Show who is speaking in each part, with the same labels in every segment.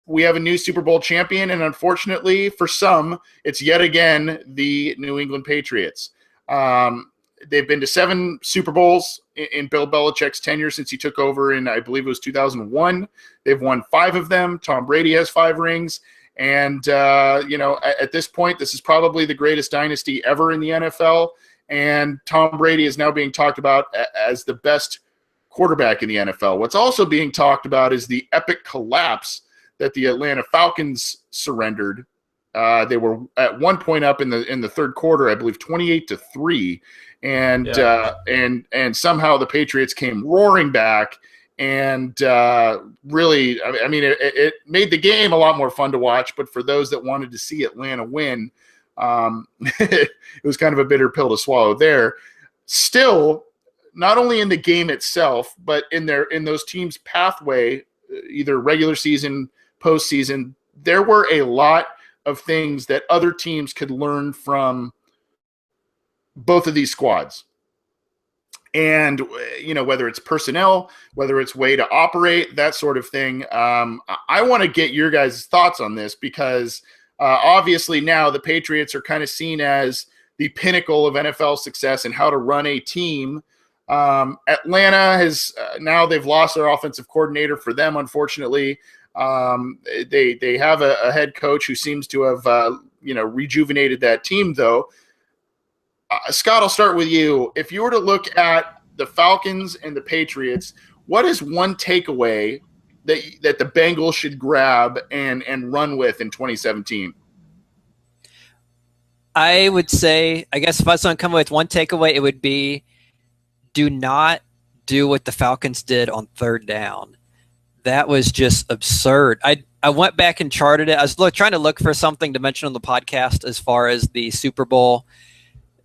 Speaker 1: we have a new Super Bowl champion, and unfortunately for some, it's yet again the New England Patriots. They've been to 7 Super Bowls in Bill Belichick's tenure since he took over in, I believe it was 2001. They've won 5 of them. Tom Brady has 5 rings. And, at this point, this is probably the greatest dynasty ever in the NFL. And Tom Brady is now being talked about as the best quarterback in the NFL. What's also being talked about is the epic collapse that the Atlanta Falcons surrendered. They were at one point up in the third quarter, I believe 28-3. And somehow the Patriots came roaring back and really, I mean, it made the game a lot more fun to watch. But for those that wanted to see Atlanta win, it was kind of a bitter pill to swallow there. Still, not only in the game itself, but in those teams' pathway, either regular season, postseason, there were a lot of things that other teams could learn from both of these squads. And, whether it's personnel, whether it's way to operate, that sort of thing. I want to get your guys' thoughts on this because obviously now the Patriots are kind of seen as the pinnacle of NFL success and how to run a team. Atlanta has now they've lost their offensive coordinator for them, unfortunately. They have a head coach who seems to have, rejuvenated that team, though. Scott, I'll start with you. If you were to look at the Falcons and the Patriots, what is one takeaway that the Bengals should grab and run with in 2017?
Speaker 2: I would say, I guess if I was going to come with one takeaway, it would be do not do what the Falcons did on third down. That was just absurd. I went back and charted it. I was trying to look for something to mention on the podcast as far as the Super Bowl.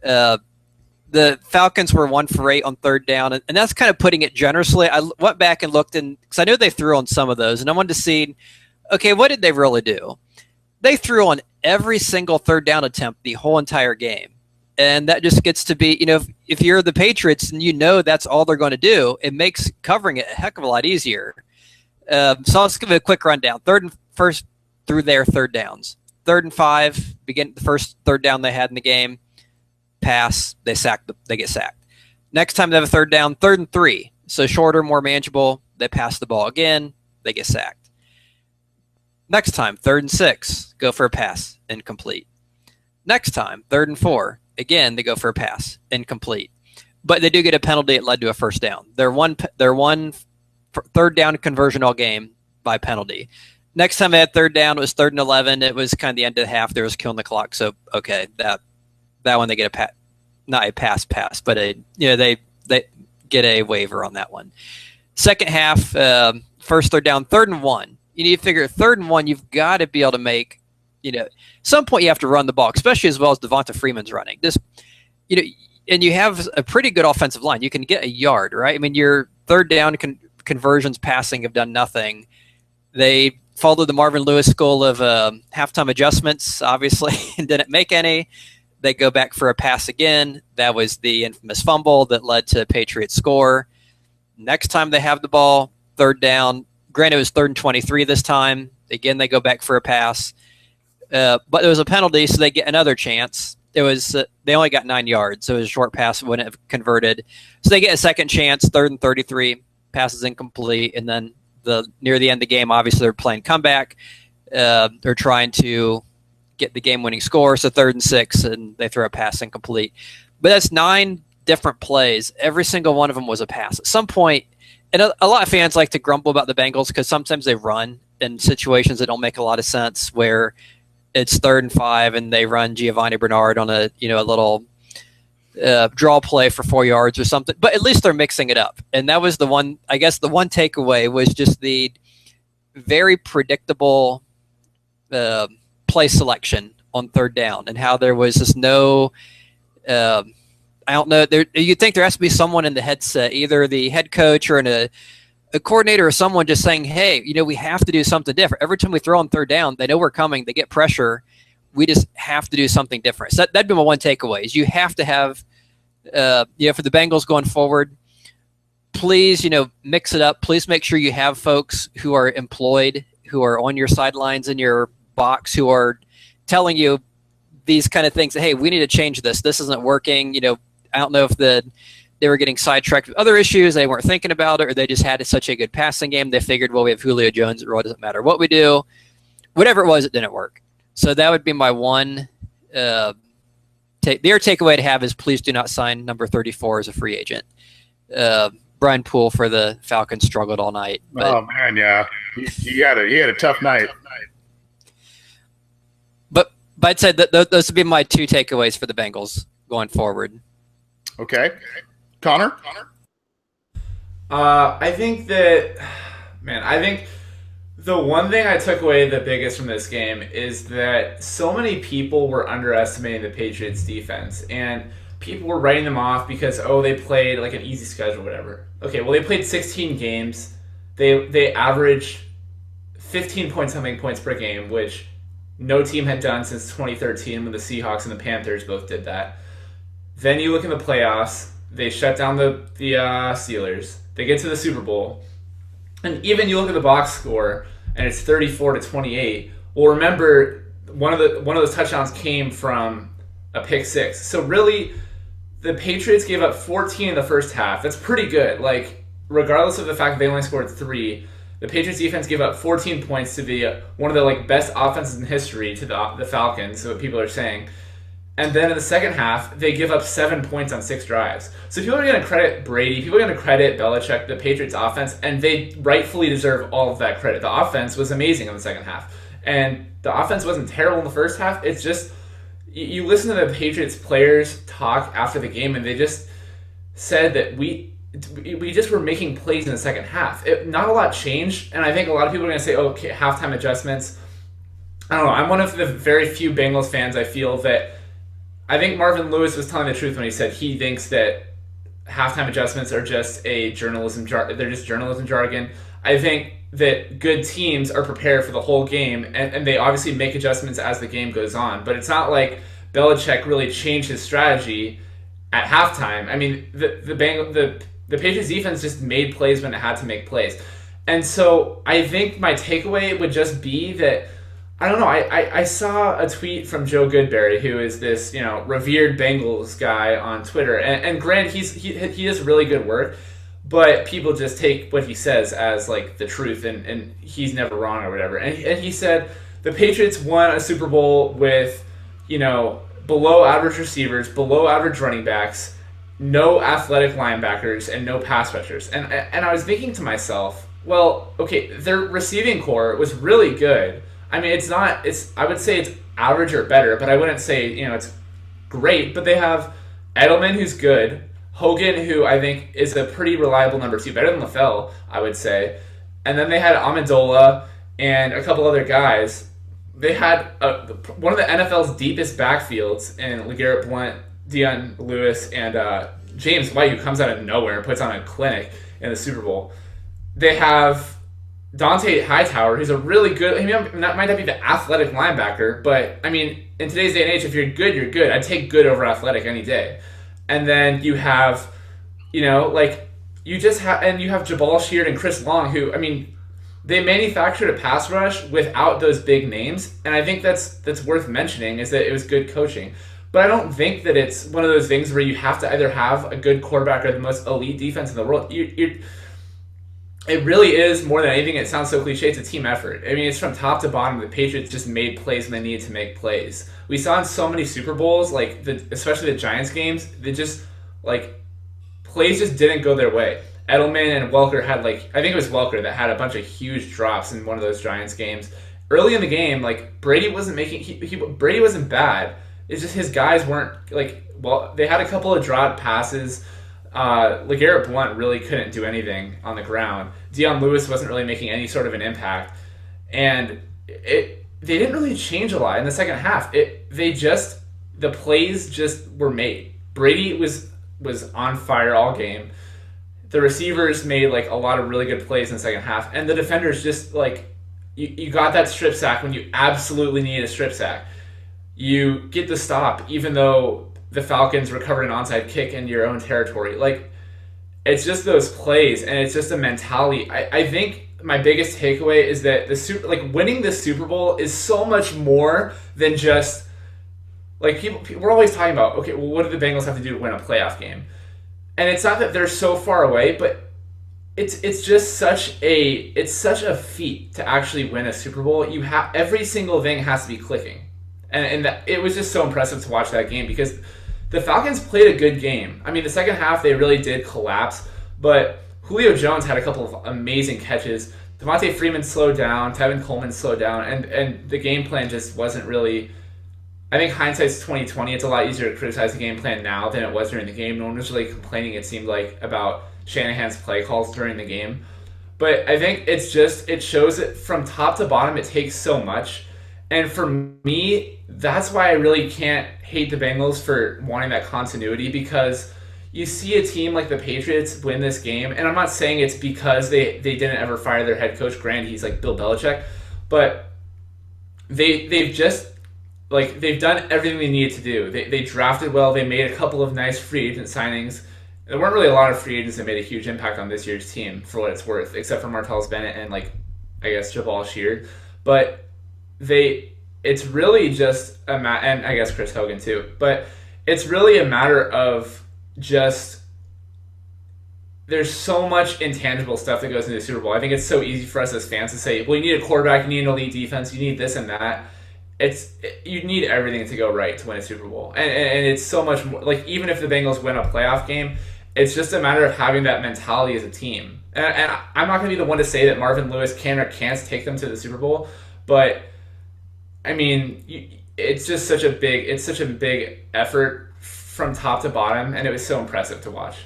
Speaker 2: The Falcons were 1 for 8 on third down, and that's kind of putting it generously. I went back and looked because I knew they threw on some of those, and I wanted to see, okay, what did they really do? They threw on every single third down attempt the whole entire game. And that just gets to be, if you're the Patriots and that's all they're going to do, it makes covering it a heck of a lot easier. So I'll just give it a quick rundown. First through their third downs. 3rd and 5, begin the first third down they had in the game. Pass, they get sacked. Next time they have a third down, 3rd and 3. So shorter, more manageable. They pass the ball again, they get sacked. Next time, 3rd and 6, go for a pass, incomplete. Next time, 3rd and 4, again, they go for a pass, incomplete. But they do get a penalty. It led to a first down. They're one third down conversion all game by penalty. Next time they had third down, it was 3rd and 11. It was kind of the end of the half. There was killing the clock. So, okay, that one they get not a pass, but they get a waiver on that one. Second half, first third down, 3rd and 1. You need to figure 3rd and 1, you've got to be able to make, some point you have to run the ball, especially as well as Devonta Freeman's running. And you have a pretty good offensive line. You can get a yard, right? I mean, your third down conversions passing have done nothing. They followed the Marvin Lewis school of halftime adjustments, obviously, and didn't make any. They go back for a pass again. That was the infamous fumble that led to a Patriots score. Next time they have the ball, third down. Granted, it was 3rd and 23 this time. Again, they go back for a pass. But there was a penalty, so they get another chance. It was they only got 9 yards, so it was a short pass, wouldn't have converted. So they get a second chance, 3rd and 33, passes incomplete, and then near the end of the game, obviously they're playing comeback. They're trying to get the game-winning score, so 3rd and 6, and they throw a pass incomplete. But that's 9 different plays. Every single one of them was a pass. At some point, and a lot of fans like to grumble about the Bengals because sometimes they run in situations that don't make a lot of sense, where it's 3rd and 5 and they run Giovanni Bernard on a little draw play for 4 yards or something. But at least they're mixing it up. And that was the one, I guess the one takeaway was just the very predictable play selection on third down and how there was just no, I don't know, you'd think there has to be someone in the headset, either the head coach or a coordinator or someone just saying, hey, we have to do something different. Every time we throw on third down, they know we're coming, they get pressure. We just have to do something different. So that'd be my one takeaway is you have to have, for the Bengals going forward, please, mix it up. Please make sure you have folks who are employed who are on your sidelines in your box who are telling you these kind of things. Hey, we need to change this. This isn't working. I don't know if they were getting sidetracked with other issues. They weren't thinking about it, or they just had such a good passing game. They figured, well, we have Julio Jones. It really doesn't matter what we do. Whatever it was, it didn't work. So that would be my one their takeaway to have is please do not sign number 34 as a free agent. Brian Poole for the Falcons struggled all night. But,
Speaker 1: oh man, yeah, he had a tough night.
Speaker 2: But I'd say that those would be my two takeaways for the Bengals going forward.
Speaker 1: Okay, Connor.
Speaker 3: I think the one thing I took away the biggest from this game is that so many people were underestimating the Patriots defense, and people were writing them off because, they played like an easy schedule or whatever. Okay, well, they played 16 games. They averaged 15 point something points per game, which no team had done since 2013 when the Seahawks and the Panthers both did that. Then you look in the playoffs, they shut down the Steelers. They get to the Super Bowl. And even you look at the box score, and it's 34-28. Well, remember, one of those touchdowns came from a pick six. So really, the Patriots gave up 14 in the first half. That's pretty good. Like, regardless of the fact that they only scored 3, the Patriots defense gave up 14 points to be one of the best offenses in history to the Falcons. So what people are saying. And then in the second half, they give up 7 points on 6 drives. So people are going to credit Brady, people are going to credit Belichick, the Patriots offense, and they rightfully deserve all of that credit. The offense was amazing in the second half. And the offense wasn't terrible in the first half. It's just, you listen to the Patriots players talk after the game, and they just said that we just were making plays in the second half. Not a lot changed, and I think a lot of people are going to say, okay, halftime adjustments. I don't know. I'm one of the very few Bengals fans I feel that I think Marvin Lewis was telling the truth when he said he thinks that halftime adjustments are just they're just journalism jargon. I think that good teams are prepared for the whole game, and they obviously make adjustments as the game goes on. But it's not like Belichick really changed his strategy at halftime. I mean, the Patriots defense just made plays when it had to make plays. And so I think my takeaway would just be that, I don't know, I saw a tweet from Joe Goodberry, who is this, revered Bengals guy on Twitter. And granted, he does really good work, but people just take what he says as like the truth, and he's never wrong or whatever. And he said the Patriots won a Super Bowl with, below average receivers, below average running backs, no athletic linebackers, and no pass rushers. And I was thinking to myself, well, okay, their receiving core was really good. I mean, I would say it's average or better, but I wouldn't say, it's great. But they have Edelman, who's good, Hogan, who I think is a pretty reliable number 2, better than LaFell, I would say. And then they had Amendola and a couple other guys. They had one of the NFL's deepest backfields in LeGarrette Blount, Dion Lewis, and James White, who comes out of nowhere and puts on a clinic in the Super Bowl. They have Dante Hightower, who's a really good, that might not be the athletic linebacker, but I mean, in today's day and age, if you're good, you're good. I'd take good over athletic any day. And then you have, you have Jabal Sheard and Chris Long, who, they manufactured a pass rush without those big names, and I think that's worth mentioning, is that it was good coaching. But I don't think that it's one of those things where you have to either have a good quarterback or the most elite defense in the world. It really is, more than anything, it sounds so cliche, it's a team effort. It's from top to bottom. The Patriots just made plays when they needed to make plays. We saw in so many Super Bowls, especially the Giants games, plays just didn't go their way. Edelman and Welker had, I think it was Welker that had a bunch of huge drops in one of those Giants games. Early in the game, Brady wasn't Brady wasn't bad. It's just his guys weren't, they had a couple of drop passes. LeGarrette Blount really couldn't do anything on the ground. Dion Lewis wasn't really making any sort of an impact. And they didn't really change a lot in the second half. The plays just were made. Brady was on fire all game. The receivers made a lot of really good plays in the second half. And the defenders just you got that strip sack when you absolutely needed a strip sack. You get the stop even though the Falcons recovered an onside kick in your own territory. It's just those plays, and it's just a mentality. I think my biggest takeaway is that winning the Super Bowl is so much more than just like people. We're always talking about, okay, well, what do the Bengals have to do to win a playoff game? And it's not that they're so far away, but it's just such a feat to actually win a Super Bowl. You have every single thing has to be clicking, and it was just so impressive to watch that game because the Falcons played a good game. I mean, the second half they really did collapse, but Julio Jones had a couple of amazing catches. Devontae Freeman slowed down, Tevin Coleman slowed down, and the game plan just wasn't really. I think hindsight's 2020. It's a lot easier to criticize the game plan now than it was during the game. No one was really complaining, it seemed like, about Shanahan's play calls during the game. But I think it shows that from top to bottom, it takes so much. And for me, that's why I really can't hate the Bengals for wanting that continuity, because you see a team like the Patriots win this game, and I'm not saying it's because they didn't ever fire their head coach. Granted, he's like Bill Belichick, but they've done everything they needed to do. They drafted well. They made a couple of nice free agent signings. There weren't really a lot of free agents that made a huge impact on this year's team, for what it's worth, except for Martellus Bennett and, I guess, Jabal Sheard. But it's really just and I guess Chris Hogan too. But it's really a matter of just there's so much intangible stuff that goes into the Super Bowl. I think it's so easy for us as fans to say, well, you need a quarterback, you need an elite defense, you need this and that. You need everything to go right to win a Super Bowl, and it's so much more. Like, even if the Bengals win a playoff game, it's just a matter of having that mentality as a team. And I'm not going to be the one to say that Marvin Lewis can or can't take them to the Super Bowl, but I mean, it's just such a big effort from top to bottom, and it was so impressive to watch.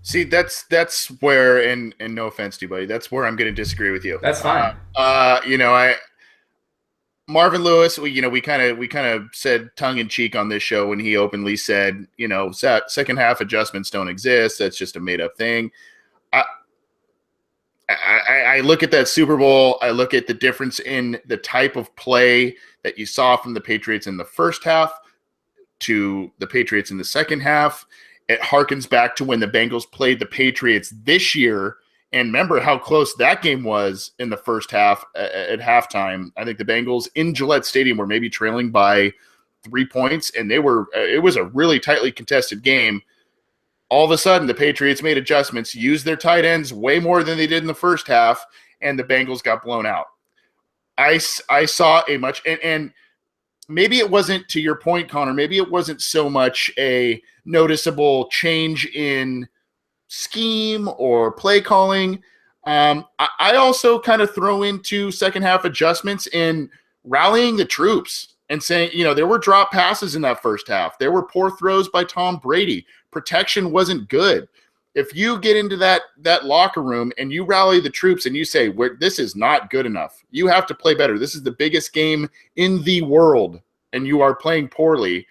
Speaker 1: See, that's where, and no offense to you, buddy, that's where I'm going to disagree with you.
Speaker 3: That's fine.
Speaker 1: Marvin Lewis, we kind of said tongue in cheek on this show when he openly said, second half adjustments don't exist. That's just a made up thing. I look at that Super Bowl. I look at the difference in the type of play that you saw from the Patriots in the first half to the Patriots in the second half. It harkens back to when the Bengals played the Patriots this year. And remember how close that game was in the first half at halftime. I think the Bengals in Gillette Stadium were maybe trailing by 3 points, and it was a really tightly contested game. All of a sudden, the Patriots made adjustments, used their tight ends way more than they did in the first half, and the Bengals got blown out. I saw a much – and maybe it wasn't, to your point, Connor, maybe it wasn't so much a noticeable change in – scheme or play calling. I also kind of throw into second half adjustments in rallying the troops and saying, there were drop passes in that first half. There were poor throws by Tom Brady. Protection wasn't good. If you get into that locker room and you rally the troops and you say, this is not good enough, you have to play better. This is the biggest game in the world and you are playing poorly.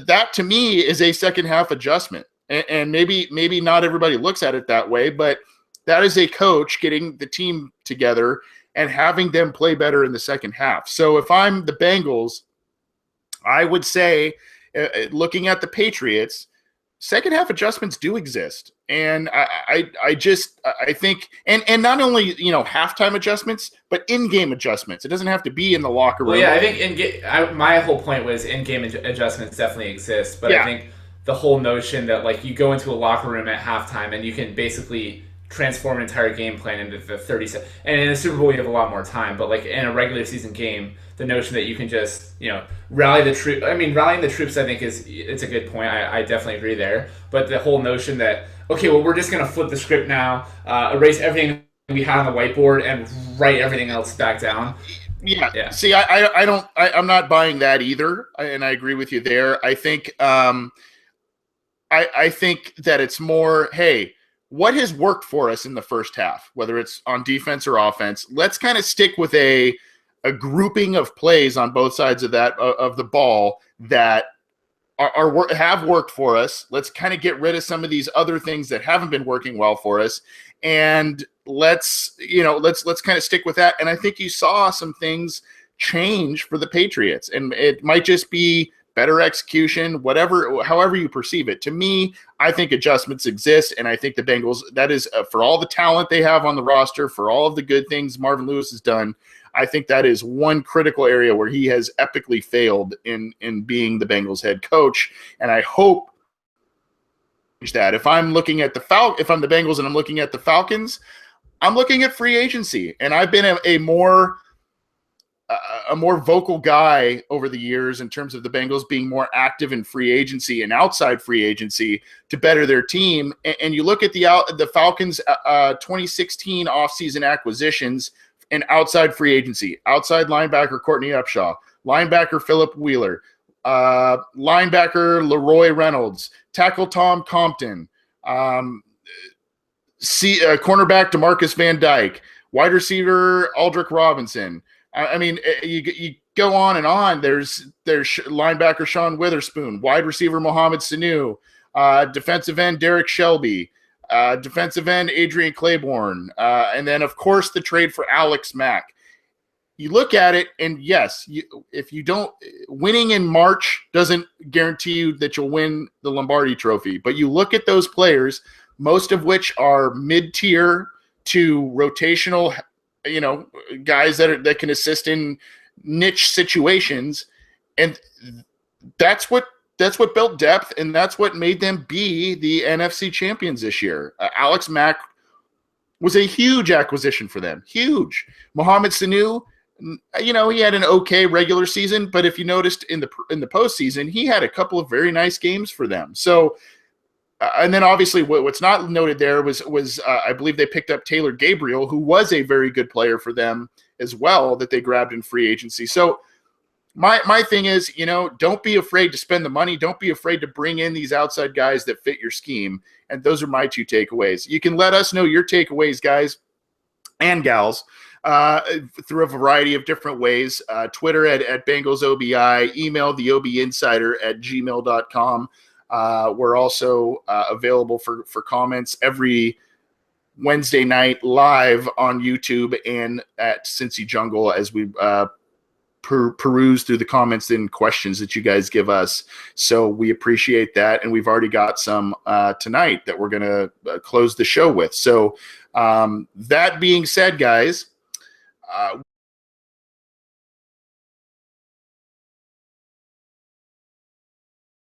Speaker 1: That to me is a second half adjustment. And maybe not everybody looks at it that way, but that is a coach getting the team together and having them play better in the second half. So if I'm the Bengals, I would say, looking at the Patriots, second half adjustments do exist. And I think, and not only, halftime adjustments, but in-game adjustments. It doesn't have to be in the locker room.
Speaker 3: Well, yeah, I think my whole point was in-game adjustments definitely exist, but yeah. I think the whole notion that, you go into a locker room at halftime and you can basically transform an entire game plan into the 30 seconds. And in a Super Bowl, you have a lot more time. But, in a regular season game, the notion that you can just, rally the troops. I mean, rallying the troops, I think, it's a good point. I definitely agree there. But the whole notion that, okay, well, we're just going to flip the script now, erase everything we had on the whiteboard, and write everything else back down.
Speaker 1: Yeah. See, I'm not buying that either. And I agree with you there. I think, I think that it's more, hey, what has worked for us in the first half, whether it's on defense or offense? Let's kind of stick with a grouping of plays on both sides of the ball that have worked for us. Let's kind of get rid of some of these other things that haven't been working well for us, and let's kind of stick with that. And I think you saw some things change for the Patriots, and it might just be better execution, however you perceive it. To me, I think adjustments exist, and I think the Bengals, that is for all the talent they have on the roster, for all of the good things Marvin Lewis has done, I think that is one critical area where he has epically failed in being the Bengals head coach, and I hope that if I'm looking at if I'm the Bengals and I'm looking at the Falcons, I'm looking at free agency, and I've been a more vocal guy over the years in terms of the Bengals being more active in free agency and outside free agency to better their team. And you look at the Falcons 2016 offseason acquisitions and outside free agency: outside linebacker Courtney Upshaw, linebacker Philip Wheeler, linebacker Leroy Reynolds, tackle Tom Compton, cornerback DeMarcus Van Dyke, wide receiver Aldrick Robinson. I mean, you go on and on. There's linebacker Sean Witherspoon, wide receiver Mohamed Sanu, defensive end Derek Shelby, defensive end Adrian Claiborne, and then, of course, the trade for Alex Mack. You look at it, and yes, if you don't – winning in March doesn't guarantee you that you'll win the Lombardi Trophy. But you look at those players, most of which are mid-tier to rotational – guys that can assist in niche situations, and that's what built depth, and that's what made them be the NFC champions this year. Alex Mack was a huge acquisition for them, huge. Mohamed Sanu, he had an okay regular season, but if you noticed in the postseason, he had a couple of very nice games for them. So. And then obviously what's not noted there was I believe they picked up Taylor Gabriel, who was a very good player for them as well, that they grabbed in free agency. So my thing is, don't be afraid to spend the money. Don't be afraid to bring in these outside guys that fit your scheme. And those are my two takeaways. You can let us know your takeaways, guys and gals, through a variety of different ways. Twitter at BengalsOBI, email theobinsider@gmail.com. We're also available for comments every Wednesday night live on YouTube and at Cincy Jungle as we peruse through the comments and questions that you guys give us. So we appreciate that, and we've already got some tonight that we're going to close the show with. So that being said, guys,